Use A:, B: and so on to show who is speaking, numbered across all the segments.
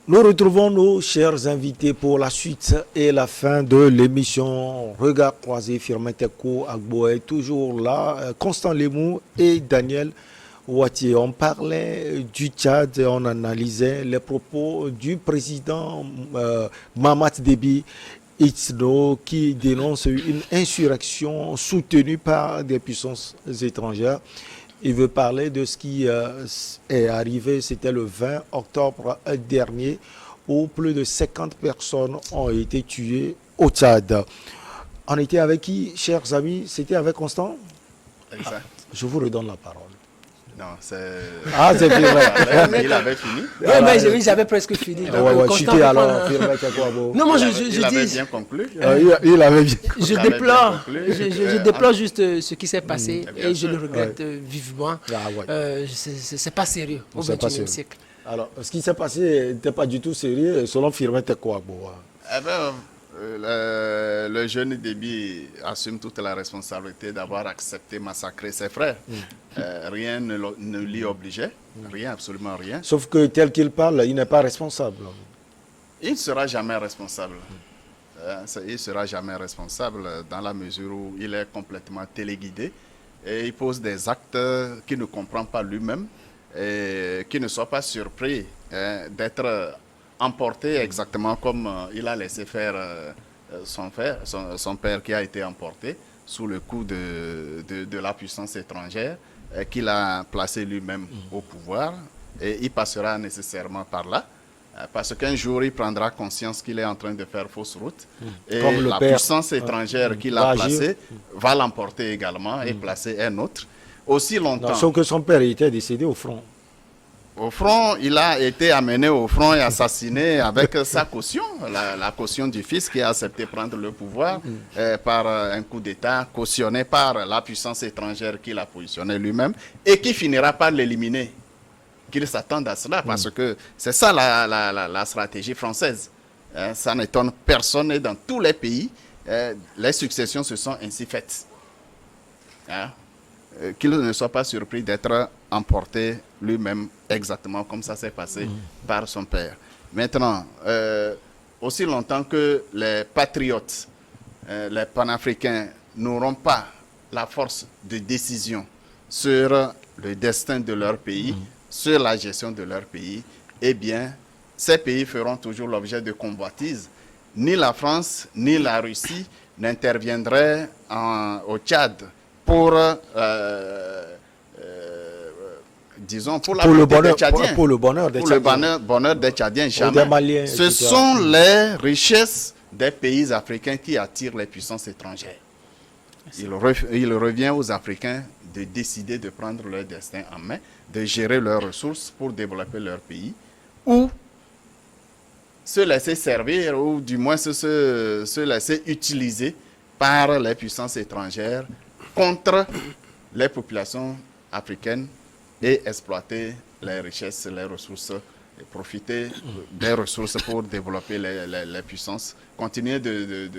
A: Nous retrouvons nos chers invités pour la suite et la fin de l'émission Regard croisé. Firmin Teko Agbo est toujours là, Constant Lemou et Daniel Ouatier. On parlait du Tchad et on analysait les propos du président Mahamat Déby Itno qui dénonce une insurrection soutenue par des puissances étrangères. Il veut parler de ce qui est arrivé, c'était le 20 octobre dernier, où plus de 50 personnes ont été tuées au Tchad. On était avec qui, chers amis? C'était avec Constant?
B: Exact.
A: Je vous redonne la parole.
B: Non, c'est...
A: Ah, c'est vrai.
B: Il avait fini.
C: Oui, mais j'avais presque fini.
A: Chuté alors,
C: non, moi,
B: il avait bien conclu.
A: Il avait bien
C: conclu. Je déplore juste ce qui s'est passé et je le regrette vivement. C'est pas sérieux au XXIe siècle.
A: Alors, ce qui s'est passé n'était pas du tout sérieux, selon Firmin Teko.
B: Eh bien, le jeune Déby assume toute la responsabilité d'avoir accepté massacrer ses frères. Rien ne l'y obligeait, rien, absolument rien.
A: Sauf que tel qu'il parle, il n'est pas responsable.
B: Il ne sera jamais responsable. Il ne sera jamais responsable dans la mesure où il est complètement téléguidé et il pose des actes qu'il ne comprend pas lui-même et qu'il ne soit pas surpris d'être emporté exactement comme il a laissé faire son père qui a été emporté sous le coup de la puissance étrangère qu'il a placé lui-même au pouvoir. Et il passera nécessairement par là, parce qu'un jour il prendra conscience qu'il est en train de faire fausse route et la puissance étrangère qu'il a placée va l'emporter également et placer un autre. Aussi longtemps...
A: Sauf que son père était décédé au front.
B: Au front, il a été amené au front et assassiné avec sa caution, la caution du fils qui a accepté de prendre le pouvoir par un coup d'État cautionné par la puissance étrangère qu'il a positionné lui-même et qui finira par l'éliminer. Qu'il s'attende à cela parce que c'est ça la stratégie française. Ça n'étonne personne et dans tous les pays, les successions se sont ainsi faites. Qu'il ne soit pas surpris d'être emporté lui-même exactement comme ça s'est passé par son père. Maintenant, aussi longtemps que les patriotes, les panafricains n'auront pas la force de décision sur le destin de leur pays, sur la gestion de leur pays, eh bien, ces pays feront toujours l'objet de convoitises. Ni la France, ni la Russie n'interviendraient au Tchad pour, disons, pour le bonheur des Tchadiens.
A: Pour le bonheur des Tchadiens.
B: Pour le bonheur des Tchadiens, jamais.
A: Des Maliens,
B: ce sont les richesses des pays africains qui attirent les puissances étrangères. Il revient aux Africains de décider de prendre leur destin en main, de gérer leurs ressources pour développer leur pays, ou se laisser servir, ou du moins se laisser utiliser par les puissances étrangères contre les populations africaines et exploiter les richesses, les ressources, et profiter des ressources pour développer les puissances, continuer de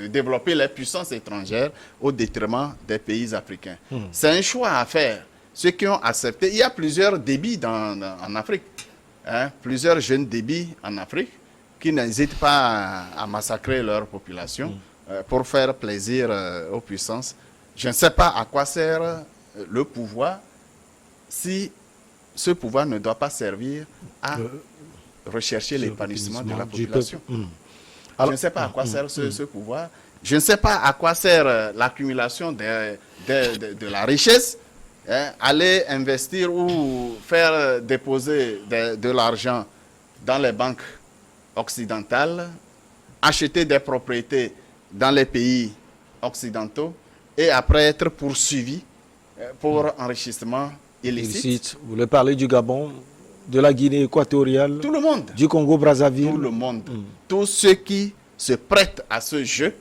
B: développer les puissances étrangères au détriment des pays africains. C'est un choix à faire. Ceux qui ont accepté, il y a plusieurs débits en Afrique, plusieurs jeunes débits en Afrique qui n'hésitent pas à massacrer leur population pour faire plaisir aux puissances. Je ne sais pas à quoi sert le pouvoir si ce pouvoir ne doit pas servir à rechercher l'épanouissement de la population. Je ne sais pas à quoi sert ce pouvoir. Je ne sais pas à quoi sert l'accumulation de la richesse. Aller investir ou faire déposer de l'argent dans les banques occidentales, acheter des propriétés dans les pays occidentaux et après être poursuivi pour enrichissement illicite.
A: Vous voulez parler du Gabon, de la Guinée équatoriale,
B: tout le monde,
A: du Congo-Brazzaville.
B: Tout le monde. Tous ceux qui se prêtent à ce jeu,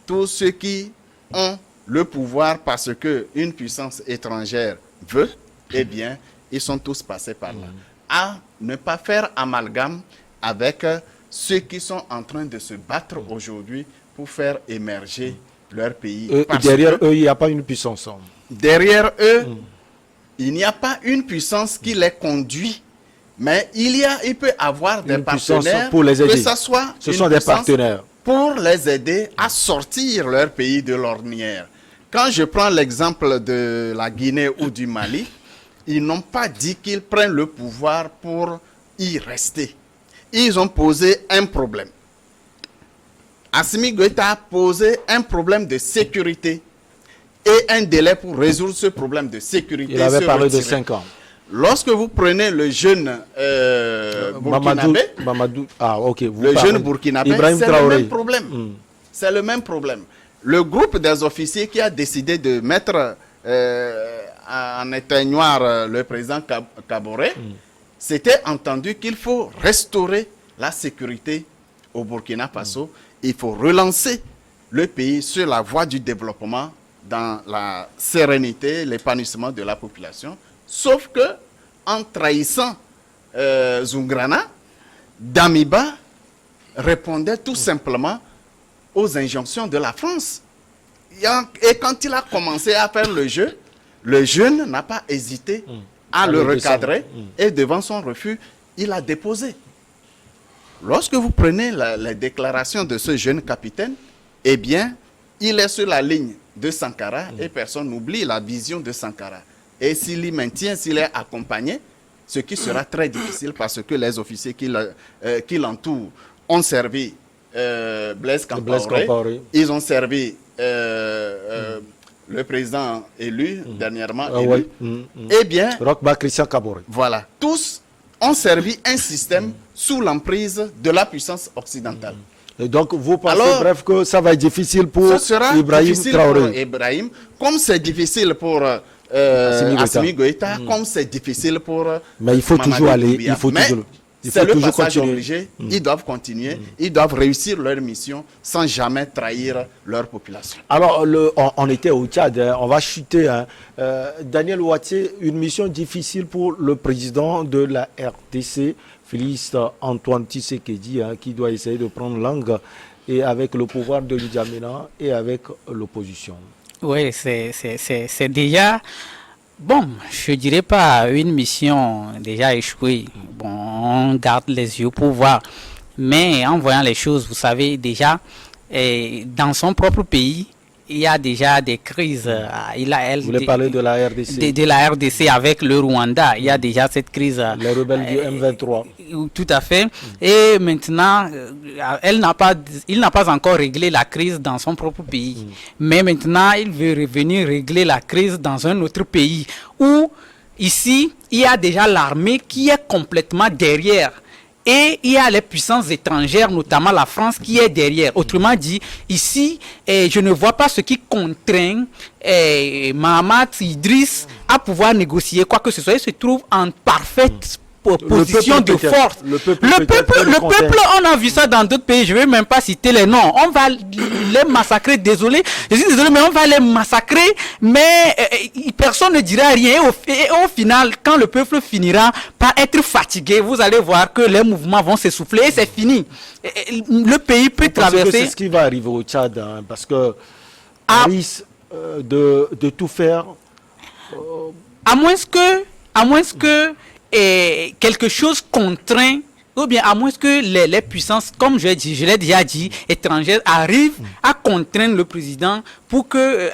B: tous ceux qui ont le pouvoir parce qu'une puissance étrangère veut, eh bien, ils sont tous passés par là. À ne pas faire amalgame avec ceux qui sont en train de se battre aujourd'hui pour faire émerger leur pays.
A: Derrière eux, il n'y a pas une puissance.
B: Derrière eux, il n'y a pas une puissance qui les conduit Mais il peut avoir des partenaires
A: pour les aider.
B: Que ça soit
A: ce sont des partenaires
B: pour les aider à sortir leur pays de l'ornière. Quand je prends l'exemple de la Guinée ou du Mali, ils n'ont pas dit qu'ils prennent le pouvoir pour y rester. Ils ont posé un problème. Assimi Goïta a posé un problème de sécurité et un délai pour résoudre ce problème de sécurité.
A: Il avait parlé de 5 ans.
B: Lorsque vous prenez le jeune burkinabé,
A: le
B: jeune burkinabé, c'est le même problème. C'est le même problème. Le groupe des officiers qui a décidé de mettre en éteignoir le président Kaboré, c'était entendu qu'il faut restaurer la sécurité au Burkina Faso. Il faut relancer le pays sur la voie du développement dans la sérénité, l'épanouissement de la population. Sauf que, en trahissant Zungrana, Damiba répondait tout simplement aux injonctions de la France. Et quand il a commencé à faire le jeu, le jeune n'a pas hésité à le recadrer et devant son refus, il a déposé. Lorsque vous prenez les déclarations de ce jeune capitaine, eh bien, il est sur la ligne de Sankara et personne n'oublie la vision de Sankara. Et s'il y maintient, s'il est accompagné, ce qui sera très difficile parce que les officiers qui l'entourent ont servi Blaise Compaoré, ils ont servi le président élu, dernièrement élu, eh bien,
A: Roch-Marc Christian Kaboré.
B: Voilà, tous ont servi un système sous l'emprise de la puissance occidentale.
A: Et donc, vous pensez, bref, que ça va être difficile pour Ibrahim Traoré.
B: Comme c'est difficile pour Assimi Goïta, comme c'est difficile pour
A: mais il faut toujours aller, il faut toujours...
B: C'est le passage obligé, ils doivent continuer, ils doivent réussir leur mission sans jamais trahir leur population.
A: Alors, on était au Tchad, hein, on va chuter. Hein. Daniel Ouattie, une mission difficile pour le président de la RDC, Félix Antoine Tshisekedi, hein, qui doit essayer de prendre langue et avec le pouvoir de N'Djamena et avec l'opposition.
D: Oui, c'est déjà... Bon, je ne dirais pas une mission déjà échouée. Bon, on garde les yeux pour voir. Mais en voyant les choses, vous savez déjà, dans son propre pays, il y a déjà des crises. Vous
A: voulez parler de la RDC?
D: De la RDC avec le Rwanda. Il y a déjà cette crise.
A: Les rebelles du M23.
D: Tout à fait. Et maintenant, il n'a pas encore réglé la crise dans son propre pays. Mais maintenant, il veut revenir régler la crise dans un autre pays où, ici, il y a déjà l'armée qui est complètement derrière. Et il y a les puissances étrangères, notamment la France, qui est derrière. Autrement dit, ici, je ne vois pas ce qui contraint Mahamat Idriss à pouvoir négocier quoi que ce soit. Il se trouve en parfaite position de force. Le peuple, on a vu ça dans d'autres pays. Je ne vais même pas citer les noms. On va les massacrer. Désolé, je suis désolé, mais on va les massacrer. Mais personne ne dira rien. Et au final, quand le peuple finira par être fatigué, vous allez voir que les mouvements vont s'essouffler et c'est fini. Le pays peut traverser.
A: C'est ce qui va arriver au Tchad, hein, parce que on risque de tout faire.
D: À moins que quelque chose contraint, ou bien à moins que les puissances, comme je l'ai déjà dit, étrangères, arrivent à contraindre le président pour que,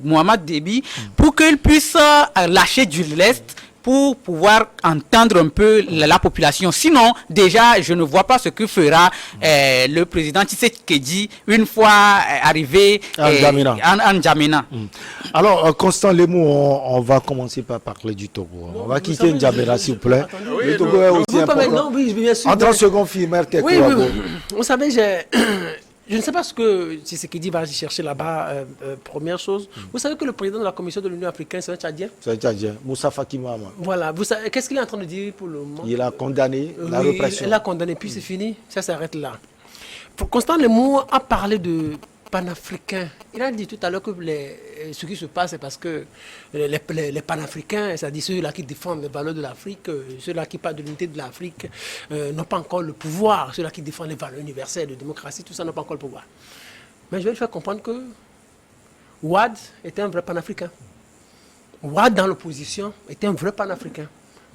D: Mohamed Déby, pour qu'il puisse lâcher du lest pour pouvoir entendre un peu la population. Sinon, déjà, je ne vois pas ce que fera le président Tshisekedi une fois arrivé en N'Djamena.
A: Alors, Constant Lemou, on va commencer par parler du Togo. On va quitter N'Djamena, s'il vous plaît. Le Togo est aussi important. En 30 secondes,
C: vous savez, je ne sais pas ce que Tshisekedi va chercher là-bas, première chose. Vous savez que le président de la Commission de l'Union africaine, c'est un Tchadien.
A: C'est un Tchadien, Moussa Faki Mahamat.
C: Voilà, qu'est-ce qu'il est en train de dire pour le moment?
A: Il a condamné la répression.
C: Il a condamné, puis c'est fini, ça s'arrête là. Constant Lemou a parlé de panafricains. Il a dit tout à l'heure que ce qui se passe, c'est parce que les panafricains, c'est-à-dire ceux-là qui défendent les valeurs de l'Afrique, ceux-là qui parlent de l'unité de l'Afrique, n'ont pas encore le pouvoir. Ceux-là qui défendent les valeurs universelles de démocratie, tout ça n'ont pas encore le pouvoir. Mais je vais lui faire comprendre que Ouad était un vrai panafricain. Ouad, dans l'opposition, était un vrai panafricain.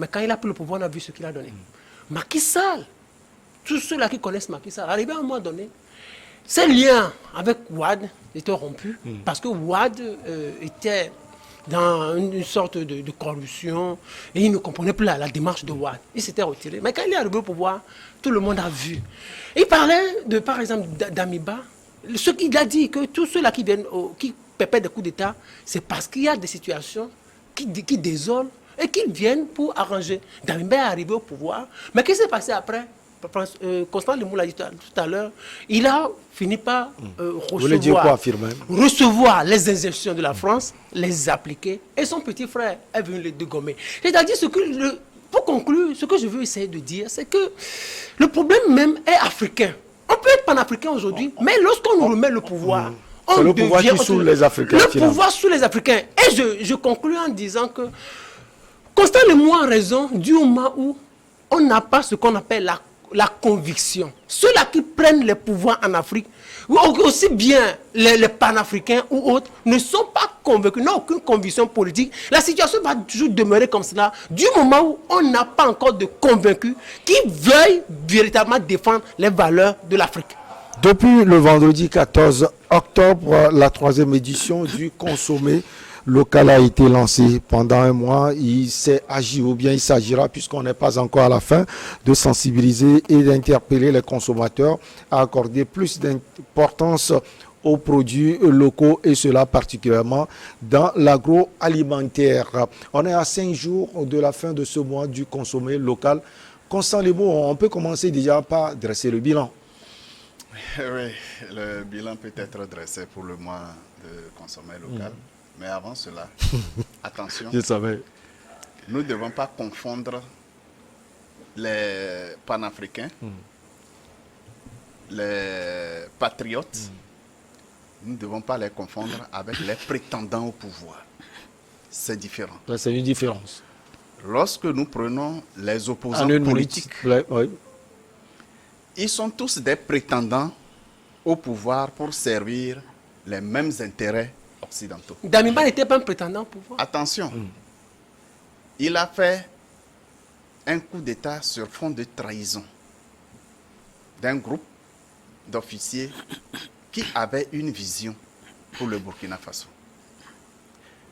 C: Mais quand il a pris le pouvoir, on a vu ce qu'il a donné. Macky Sall, tous ceux-là qui connaissent Macky Sall, arrivé à un moment donné, ses liens avec Wade étaient rompus parce que Wade était dans une sorte de corruption et il ne comprenait plus la démarche de Wade. Il s'était retiré. Mais quand il est arrivé au pouvoir, tout le monde a vu. Il parlait de, par exemple, d'Amiba. Ce qu'il a dit, que tous ceux-là qui viennent, qui perpètrent des coups d'État, c'est parce qu'il y a des situations qui désolent et qu'ils viennent pour arranger. Damiba est arrivé au pouvoir. Mais qu'est-ce qui s'est passé après? Constant Lemou l'a dit tout à l'heure, il a fini par recevoir les injonctions de la France, les appliquer, et son petit frère est venu les dégommer. C'est-à-dire, pour conclure, ce que je veux essayer de dire, c'est que le problème même est africain. On peut être panafricain aujourd'hui, mais lorsqu'on nous remet le pouvoir,
A: c'est le pouvoir qui sous les Africains.
C: Le pouvoir sous les Africains. Et je conclue en disant que Constant Lemou a raison du moment où on n'a pas ce qu'on appelle la conviction. Ceux-là qui prennent les pouvoirs en Afrique, aussi bien les panafricains ou autres, ne sont pas convaincus, n'ont aucune conviction politique. La situation va toujours demeurer comme cela du moment où on n'a pas encore de convaincus qui veuillent véritablement défendre les valeurs de l'Afrique.
A: Depuis le vendredi 14 octobre, la 3e édition du consommé local a été lancé. Pendant un mois, il s'est agi, ou bien il s'agira, puisqu'on n'est pas encore à la fin, de sensibiliser et d'interpeller les consommateurs à accorder plus d'importance aux produits locaux, et cela particulièrement dans l'agroalimentaire. On est à 5 jours de la fin de ce mois du consommé local. Constant Lemou, on peut commencer déjà par dresser le bilan.
B: Oui, le bilan peut être dressé pour le mois de consommé local. Mais avant cela, attention,
A: je savais.
B: Nous ne devons pas confondre les panafricains, les patriotes, nous ne devons pas les confondre avec les prétendants au pouvoir. C'est différent.
A: C'est une différence.
B: Lorsque nous prenons les opposants politiques, ils sont tous des prétendants au pouvoir pour servir les mêmes intérêts occidentaux.
C: Damiba n'était pas un prétendant au pouvoir.
B: Attention, il a fait un coup d'État sur fond de trahison d'un groupe d'officiers qui avaient une vision pour le Burkina Faso.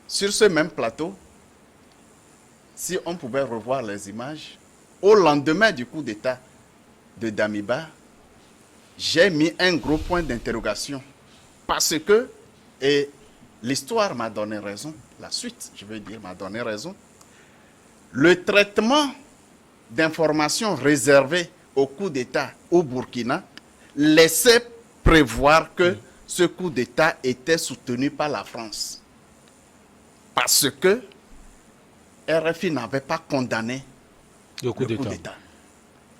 B: Sur ce même plateau, si on pouvait revoir les images, au lendemain du coup d'État de Damiba, j'ai mis un gros point d'interrogation parce que, et l'histoire m'a donné raison, la suite, je veux dire, m'a donné raison, le traitement d'informations réservées au coup d'État au Burkina laissait prévoir que ce coup d'État était soutenu par la France. Parce que RFI n'avait pas condamné le coup d'État.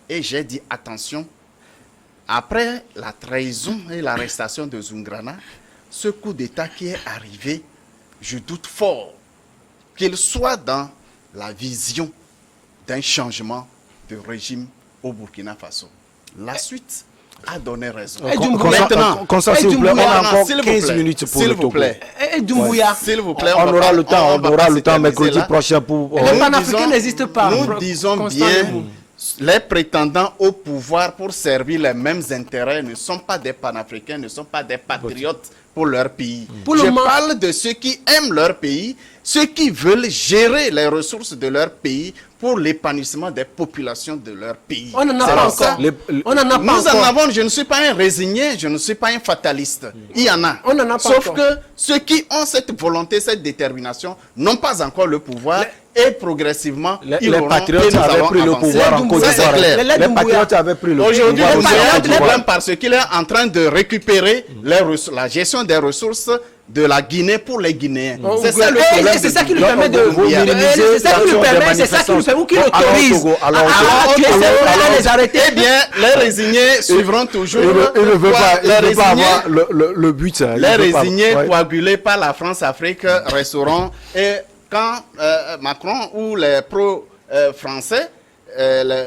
B: Et j'ai dit, attention, après la trahison et l'arrestation de Zungrana, ce coup d'État qui est arrivé, je doute fort qu'il soit dans la vision d'un changement de régime au Burkina Faso. La suite a donné raison.
A: Maintenant, s'il vous plaît, on a encore 15 minutes pour le topo.
C: Et Doumbouya.
B: S'il vous plaît,
A: on aura le temps mercredi prochain pour...
C: Les panafricains n'existent pas.
B: Nous disons bien, les prétendants au pouvoir pour servir les mêmes intérêts ne sont pas des panafricains, ne sont pas des patriotes pour leur pays. Je parle de ceux qui aiment leur pays, ceux qui veulent gérer les ressources de leur pays pour l'épanouissement des populations de leur pays.
C: On n'en a pas encore.
B: Nous en avons, je ne suis pas un résigné, je ne suis pas un fataliste. Il y en a.
C: On n'en a pas
B: Sauf
C: encore.
B: que ceux qui ont cette volonté, cette détermination, n'ont pas encore le pouvoir. Et progressivement,
A: les patriotes avaient pris le pouvoir en Côte d'Ivoire.
B: Les
A: patriotes avaient pris le pouvoir.
B: Aujourd'hui, vous avez un problème parce qu'il est en train de récupérer la gestion des ressources de la Guinée pour les Guinéens.
C: C'est ça le problème. C'est ça qui lui permet de
A: minimiser l'action des manifestants.
C: C'est ça qui lui permet, qui l'autorise à tuer ces les arrêter.
B: Eh bien, les résignés suivront toujours.
A: Il ne veut pas avoir le but.
B: Les résignés coagulés par la France-Afrique resteront. Et quand Macron ou les pro-français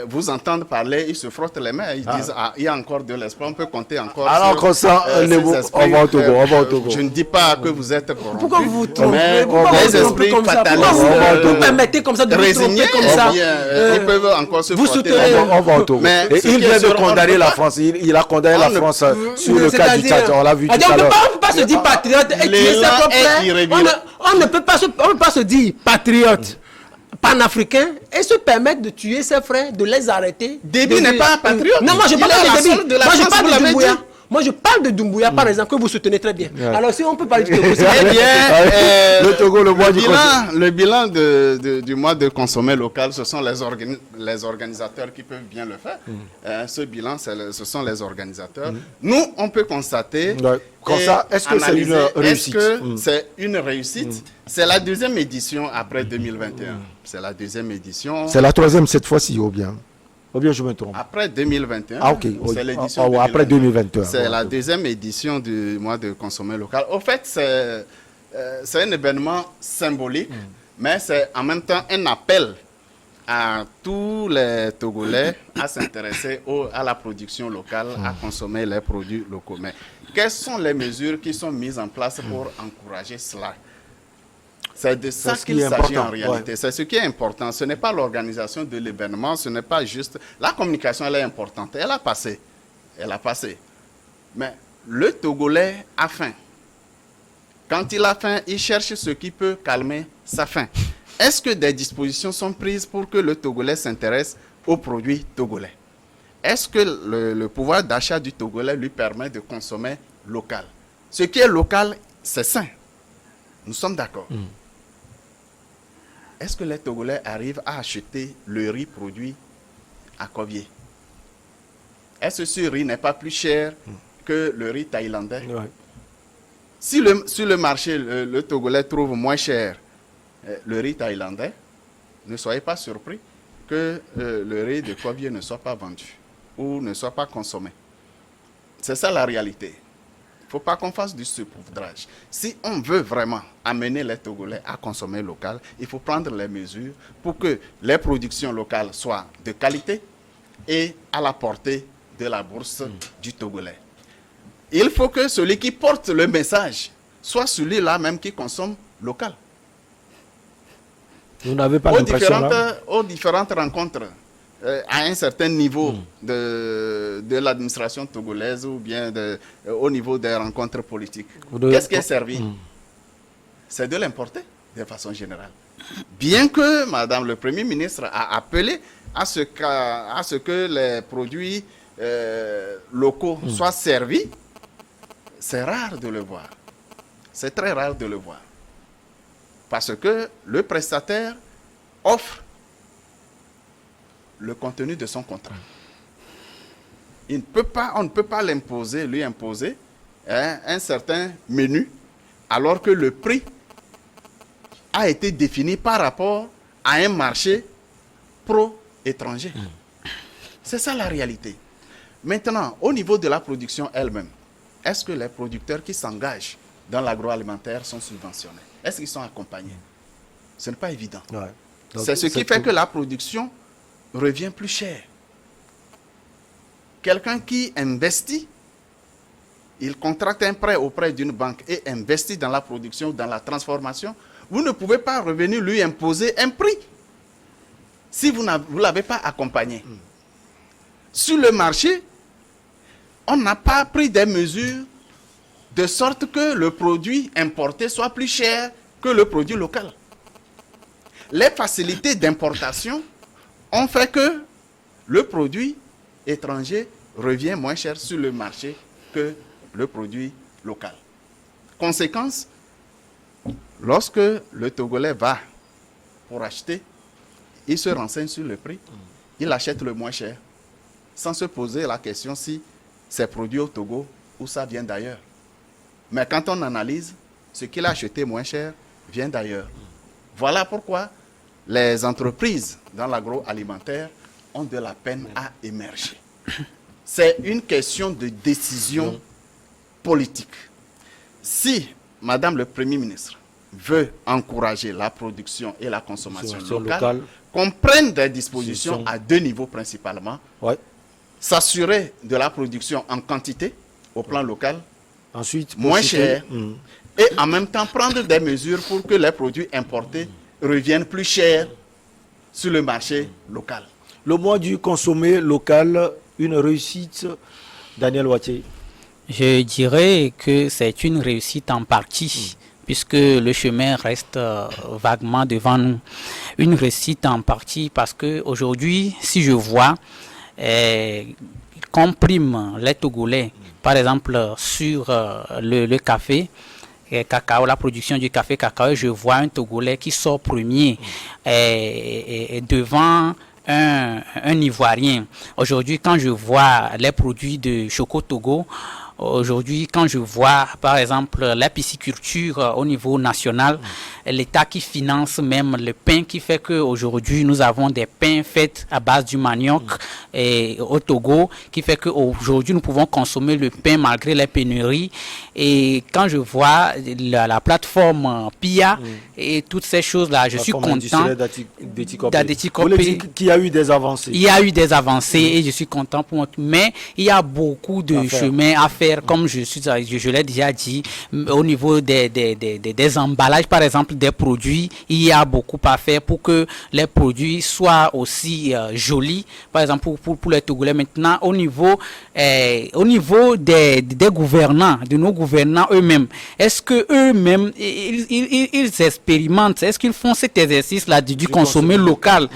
B: vous entendre parler, ils se frottent les mains, ils disent il y a encore de l'espoir, on peut compter encore
A: Alors
B: sur
A: comme ça,
B: ces esprits.
A: on va au Togo, on va au Togo.
B: Je ne dis pas que vous êtes corrompus.
C: Pourquoi vous vous trompez?
B: Mais
C: Pourquoi vous
B: les
C: vous trompez
B: esprits
C: comme ça?
B: fatalistes,
C: Pourquoi vous permettez comme ça de vous
B: résignés,
C: tromper comme ça?
B: ils peuvent encore se
C: vous
B: frotter
C: soutenez-
B: les mains.
A: On va au Togo.
B: Mais
A: Et
B: ce
A: il
B: qui est
A: vient de
B: sûr, on
A: condamner
B: ne
A: la
B: peut pas-
A: France. Il a condamné la
B: on ne
A: France
B: peut-
A: sur le cas du
C: C'est-à-dire-
A: Tchad. On l'a vu tout
C: C'est-à-dire,
A: à
C: on ne
A: l'heure.
C: peut pas se dire patriote et tuer ses
B: L'élan
C: propres
B: est
C: frères.
B: irrégulier.
C: On ne peut pas se dire patriote panafricain et se permettre de tuer ses frères, de les arrêter.
B: Déby n'est pas un patriote.
C: Non, moi je
B: Il
C: parle
B: est à la
C: pas de
B: solde
C: Déby.
B: de la
C: Moi je
B: France,
C: parle
B: vous
C: de
B: l'avez
C: Doumbouya.
B: dit.
C: Moi je parle de Doumbouya par exemple que vous soutenez très bien.
A: Ouais.
C: Alors si on peut parler du Togo, c'est
B: Eh bien,
A: Le Togo, le mois du
B: le bilan du mois de consommer local, ce sont les organisateurs qui peuvent bien le faire. Ce bilan, ce sont les organisateurs. Nous, on peut constater.
A: Ouais. Comme
B: et
A: ça, est-ce que c'est une
B: analyser,
A: réussite?
B: Est-ce que c'est une réussite? C'est la deuxième édition après 2021. C'est la deuxième édition.
A: C'est la troisième cette fois-ci, ou bien je me trompe.
B: Après 2021,
A: Ah, ok.
B: c'est l'édition
A: Ah, après 2021.
B: C'est la
A: Ouais.
B: deuxième édition du mois de consommer local. Au fait, c'est un événement symbolique, mais c'est en même temps un appel à tous les Togolais à s'intéresser à la production locale, à consommer les produits locaux. Mais quelles sont les mesures qui sont mises en place pour encourager cela? C'est de ça
A: ce qui
B: qu'il
A: est
B: s'agit en
A: important,
B: réalité.
A: ouais.
B: C'est ce qui est important. Ce n'est pas l'organisation de l'événement, ce n'est pas juste... La communication, elle est importante. Elle a passé. Elle a passé. Mais le Togolais a faim. Quand il a faim, il cherche ce qui peut calmer sa faim. Est-ce que des dispositions sont prises pour que le Togolais s'intéresse aux produits togolais? Est-ce que le pouvoir d'achat du Togolais lui permet de consommer local? Ce qui est local, c'est sain. Nous sommes d'accord. Est-ce que les Togolais arrivent à acheter le riz produit à Kovié? Est-ce que ce riz n'est pas plus cher que le riz thaïlandais?
A: Ouais.
B: Si sur le marché, le Togolais trouve moins cher le riz thaïlandais, ne soyez pas surpris que le riz de Kovié ne soit pas vendu ou ne soit pas consommé. C'est ça la réalité. Il ne faut pas qu'on fasse du saupoudrage. Si on veut vraiment amener les Togolais à consommer local, il faut prendre les mesures pour que les productions locales soient de qualité et à la portée de la bourse du Togolais. Il faut que celui qui porte le message soit celui-là même qui consomme local.
A: Vous n'avez pas l'impression là?
B: Aux différentes rencontres, à un certain niveau de l'administration togolaise ou bien au niveau des rencontres politiques. Qu'est-ce qui est servi? C'est de l'importer de façon générale. Bien que Madame le Premier ministre a appelé à ce que les produits locaux soient servis, c'est rare de le voir. C'est très rare de le voir. Parce que le prestataire offre le contenu de son contrat. On ne peut pas lui imposer un certain menu, alors que le prix a été défini par rapport à un marché pro-étranger. C'est ça la réalité. Maintenant, au niveau de la production elle-même, est-ce que les producteurs qui s'engagent dans l'agroalimentaire sont subventionnés? Est-ce qu'ils sont accompagnés? Ce n'est pas évident.
A: Ouais.
B: C'est ce qui fait que la production revient plus cher. Quelqu'un qui investit, il contracte un prêt auprès d'une banque et investit dans la production, dans la transformation, vous ne pouvez pas revenir lui imposer un prix si vous ne l'avez pas accompagné. Sur le marché, on n'a pas pris des mesures de sorte que le produit importé soit plus cher que le produit local. Les facilités d'importation ont fait que le produit étranger revient moins cher sur le marché que le produit local. Conséquence, lorsque le Togolais va pour acheter, il se renseigne sur le prix, il achète le moins cher, sans se poser la question si c'est produit au Togo ou ça vient d'ailleurs. Mais quand on analyse, ce qu'il a acheté moins cher vient d'ailleurs. Voilà pourquoi les entreprises dans l'agroalimentaire ont de la peine à émerger. C'est une question de décision politique. Si Madame le Premier ministre veut encourager la production et la consommation locale, qu'on prenne des dispositions à 2 niveaux principalement.
A: Ouais.
B: S'assurer de la production en quantité au plan local,
A: Ensuite,
B: moins
A: citer-
B: cher, et en même temps prendre des mesures pour que les produits importés reviennent plus chers sur le marché local.
A: Le mois du consommé local, une réussite, Daniel Ouattien.
D: Je dirais que c'est une réussite en partie, puisque le chemin reste vaguement devant nous. Une réussite en partie parce que aujourd'hui, si je vois qu'on prime les Togolais, par exemple sur le café, cacao, la production du café cacao, je vois un Togolais qui sort premier devant un Ivoirien. Aujourd'hui, quand je vois les produits de Choco Togo, aujourd'hui, quand je vois, par exemple, la pisciculture au niveau national, l'État qui finance même le pain, qui fait qu'aujourd'hui, nous avons des pains faits à base du manioc au Togo, qui fait qu'aujourd'hui, nous pouvons consommer le pain malgré les pénuries. Et quand je vois la plateforme PIA et toutes ces choses-là, je suis content.
A: Vous voulez dire qu'il y a eu des avancées?
D: Il y a eu des avancées et je suis content pour moi. Mais il y a beaucoup de chemin à faire, comme je l'ai déjà dit, au niveau des emballages, par exemple, des produits. Il y a beaucoup à faire pour que les produits soient aussi jolis. Par exemple, pour les Togolais maintenant, au niveau des gouvernants, de nos gouvernants eux-mêmes, est-ce que eux-mêmes, ils expérimentent, est-ce qu'ils font cet exercice-là du consommer local?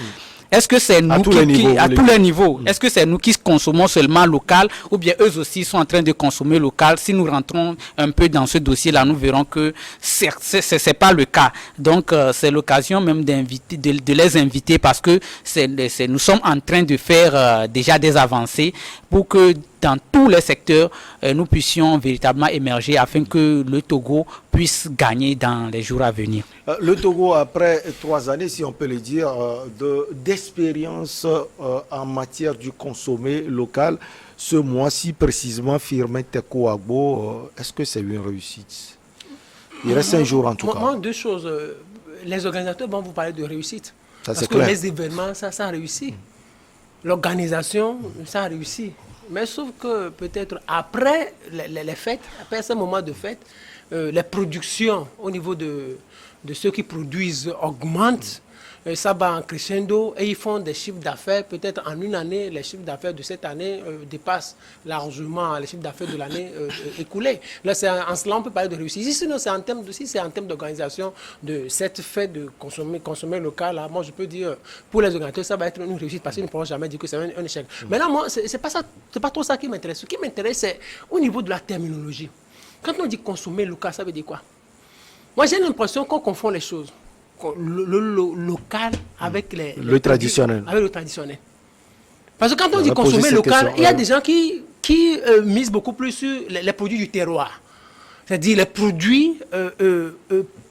D: Est-ce que c'est nous à tous les niveaux, est-ce que c'est nous qui consommons seulement local ou bien eux aussi sont en train de consommer local? Si nous rentrons un peu dans ce dossier-là, nous verrons que c'est pas le cas. Donc c'est l'occasion même de les inviter parce que nous sommes en train de faire déjà des avancées pour que dans tous les secteurs, nous puissions véritablement émerger afin que le Togo puisse gagner dans les jours à venir.
A: Le Togo, après 3 années, si on peut le dire, d'expérience en matière du consommé local, ce mois-ci précisément, Firmin Tekou Agbo, est-ce que c'est une réussite? Il reste un jour en tout cas.
C: Moi, 2 choses. Les organisateurs vont vous parler de réussite.
A: Ça,
C: parce que
A: clair.
C: les événements, ça a réussi. L'organisation, ça a réussi. Mais sauf que peut-être après les fêtes, après ce moment de fête, les productions au niveau de ceux qui produisent augmentent. Ça va en crescendo et ils font des chiffres d'affaires. Peut-être en une année, les chiffres d'affaires de cette année dépassent largement les chiffres d'affaires de l'année écoulée. Là, en cela, on peut parler de réussite. Sinon, c'est en termes d'organisation de cette fête de consommer local. Là, moi, je peux dire, pour les organisateurs, ça va être une réussite parce qu'ils ne pourront jamais dire que c'est un échec. Mais là, moi, c'est pas trop ça qui m'intéresse. Ce qui m'intéresse, c'est au niveau de la terminologie. Quand on dit consommer local, ça veut dire quoi? Moi, j'ai l'impression qu'on confond les choses. Le local avec
A: le traditionnel.
C: Avec le traditionnel. Parce que quand on dit consommer local, il y a des gens qui misent beaucoup plus sur les produits du terroir. C'est-à-dire les produits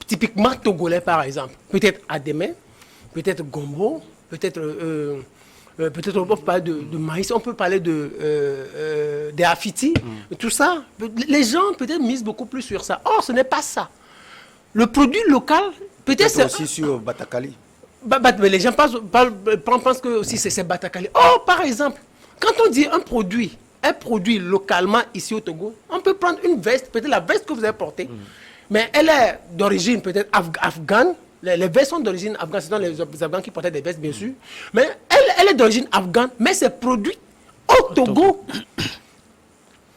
C: typiquement togolais, par exemple. Peut-être adémé, peut-être gombo, peut-être on peut parler de maïs, on peut parler des afiti, tout ça. Les gens peut-être misent beaucoup plus sur ça. Or, ce n'est pas ça. Le produit local, peut-être c'est
A: aussi sur Batakali.
C: Mais les gens pensent que aussi c'est Batakali. Oh, par exemple, quand on dit un produit localement ici au Togo, on peut prendre une veste, peut-être la veste que vous avez portée, mais elle est d'origine peut-être afghane. Les vestes sont d'origine afghane, c'est les Afghans qui portaient des vestes, bien sûr. Mais elle est d'origine afghane, mais c'est produit au Togo.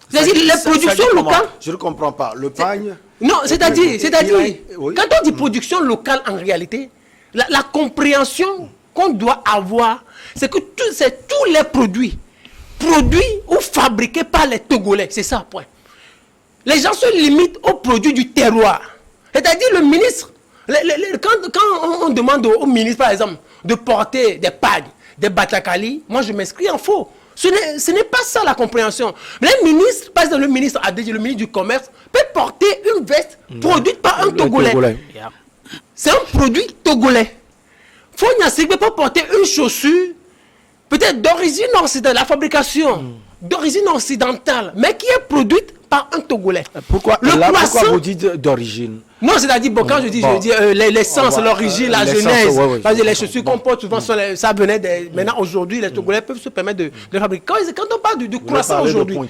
C: C'est-à-dire les productions locales.
A: Je ne comprends pas. Le pagne.
C: Non, c'est-à-dire,
A: oui.
C: quand on dit production locale en réalité, la compréhension qu'on doit avoir, c'est que c'est tous les produits ou fabriqués par les Togolais. C'est ça, point. Les gens se limitent aux produits du terroir. C'est-à-dire le ministre, quand on demande au ministre, par exemple, de porter des pagnes, des batakali, moi je m'inscris en faux. Ce n'est pas ça la compréhension. Les ministres, par exemple le ministre ADG, le ministre du Commerce, peut porter une veste produite par un Togolais. C'est un produit togolais. Fognasigbe peut porter une chaussure, peut-être d'origine occidentale, la fabrication d'origine occidentale, mais qui est produite par un Togolais.
A: Pourquoi vous dites d'origine?
C: Non, c'est-à-dire, bon, quand je dis l'essence, l'origine, la genèse. Les chaussures qu'on porte souvent, ça venait des... Maintenant, aujourd'hui, les Togolais peuvent se permettre de fabriquer. Quand on parle du croissant aujourd'hui...
A: Bon,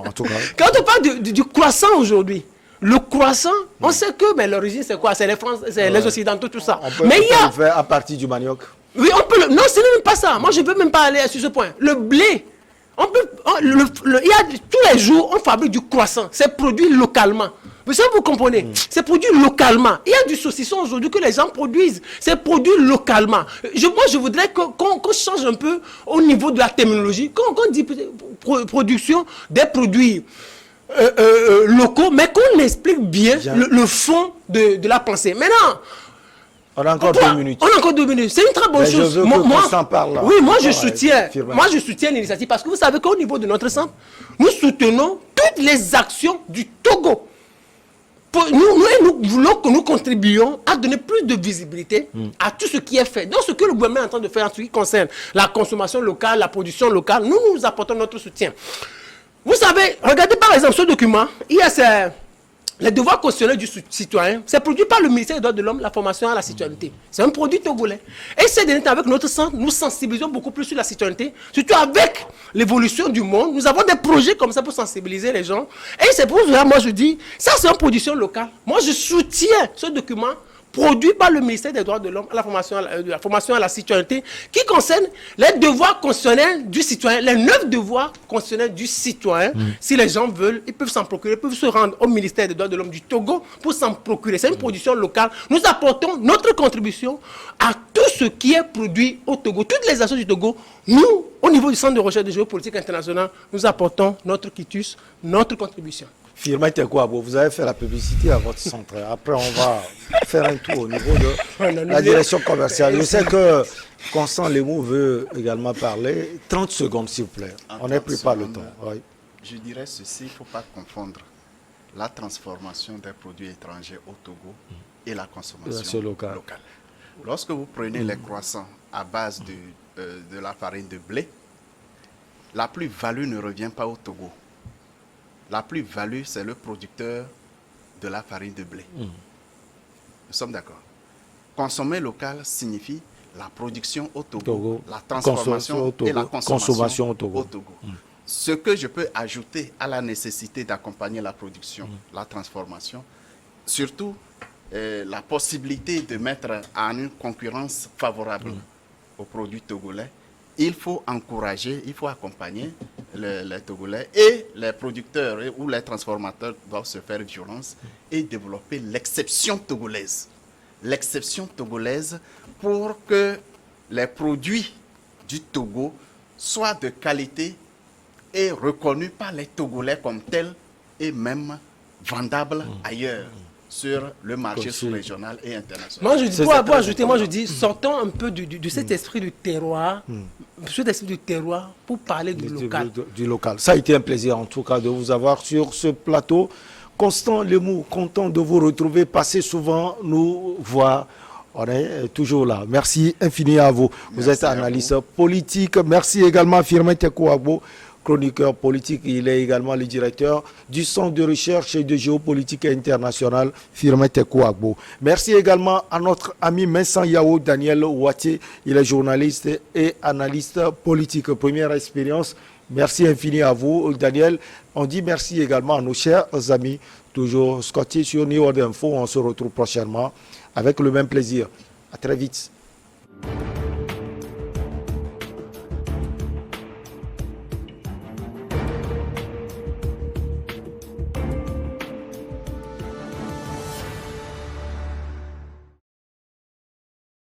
A: en tout cas.
C: Quand on parle du croissant aujourd'hui, le croissant, on sait que l'origine, c'est quoi? C'est les Français, c'est les Occidentaux, tout ça.
A: Mais il y a... faire à partir du manioc.
C: Oui, on peut non, ce n'est même pas ça. Moi, je ne peux même pas aller sur ce point. Le blé, il y a tous les jours, on fabrique du croissant. C'est produit localement. Vous comprenez? C'est produit localement. Il y a du saucisson aujourd'hui que les gens produisent. C'est produit localement. Moi, je voudrais qu'on change un peu au niveau de la terminologie. Quand on dit production des produits locaux, mais qu'on explique bien le fond de la pensée. Maintenant,
A: on a encore 2 minutes.
C: On a encore 2 minutes. C'est une très bonne chose.
A: Je veux qu'on s'en parle là.
C: Oui, moi je soutiens l'initiative parce que vous savez qu'au niveau de notre centre, nous soutenons toutes les actions du Togo. Nous voulons que nous contribuions à donner plus de visibilité à tout ce qui est fait. Donc, ce que le gouvernement est en train de faire en ce qui concerne la consommation locale, la production locale, nous apportons notre soutien. Vous savez, regardez par exemple ce document, il y a les devoirs constitutionnels du citoyen. C'est produit par le ministère des droits de l'homme, la formation à la citoyenneté. C'est un produit togolais. Et c'est avec notre centre, nous sensibilisons beaucoup plus sur la citoyenneté, surtout avec l'évolution du monde. Nous avons des projets comme ça pour sensibiliser les gens. Et c'est pour cela, moi je dis, ça c'est une production locale. Moi je soutiens ce document produit par le ministère des droits de l'homme, la formation à la citoyenneté, qui concerne les devoirs constitutionnels du citoyen, les 9 devoirs constitutionnels du citoyen. Si les gens veulent, ils peuvent s'en procurer, ils peuvent se rendre au ministère des droits de l'homme du Togo pour s'en procurer. C'est une production locale. Nous apportons notre contribution à tout ce qui est produit au Togo. Toutes les actions du Togo, nous, au niveau du Centre de recherche de géopolitique internationale, nous apportons notre quitus, notre contribution.
A: Firmin Tekouabo, vous avez fait la publicité à votre centre. Après, on va faire un tour au niveau de la direction commerciale. Je sais que Constant Lemou veut également parler. 30 secondes, s'il vous plaît. On n'a plus pas le temps. Oui.
B: Je dirais ceci, il ne faut pas confondre la transformation des produits étrangers au Togo et la consommation locale. Lorsque vous prenez les croissants à base de la farine de blé, la plus-value ne revient pas au Togo. La plus-value, c'est le producteur de la farine de blé. Nous sommes d'accord. Consommer local signifie la production au Togo, la transformation au Togo, et la consommation au Togo. Ce que je peux ajouter à la nécessité d'accompagner la production, la transformation, surtout la possibilité de mettre en une concurrence favorable aux produits togolais, il faut encourager, il faut accompagner les Togolais et les producteurs ou les transformateurs doivent se faire violence et développer l'exception togolaise. L'exception togolaise pour que les produits du Togo soient de qualité et reconnus par les Togolais comme tels et même vendables ailleurs sur le marché sous-régional et international.
C: Moi, je dis, pour ajouter, moi je dis, sortons un peu de cet esprit du terroir, cet esprit du terroir pour parler du local.
A: Du local. Ça a été un plaisir en tout cas de vous avoir sur ce plateau. Constant Lemou, content de vous retrouver, passez souvent nous voir. On est toujours là. Merci infiniment à vous. Vous êtes analyste politique. Merci également à Firmin Tekouabo, chroniqueur politique. Il est également le directeur du Centre de recherche et de géopolitique internationale, Firmin Tekouabo. Merci également à notre ami Vincent Yao Daniel Ouatier. Il est journaliste et analyste politique. Première expérience. Merci infiniment à vous, Daniel. On dit merci également à nos chers amis, toujours scotchés sur New World Info. On se retrouve prochainement avec le même plaisir. À très vite.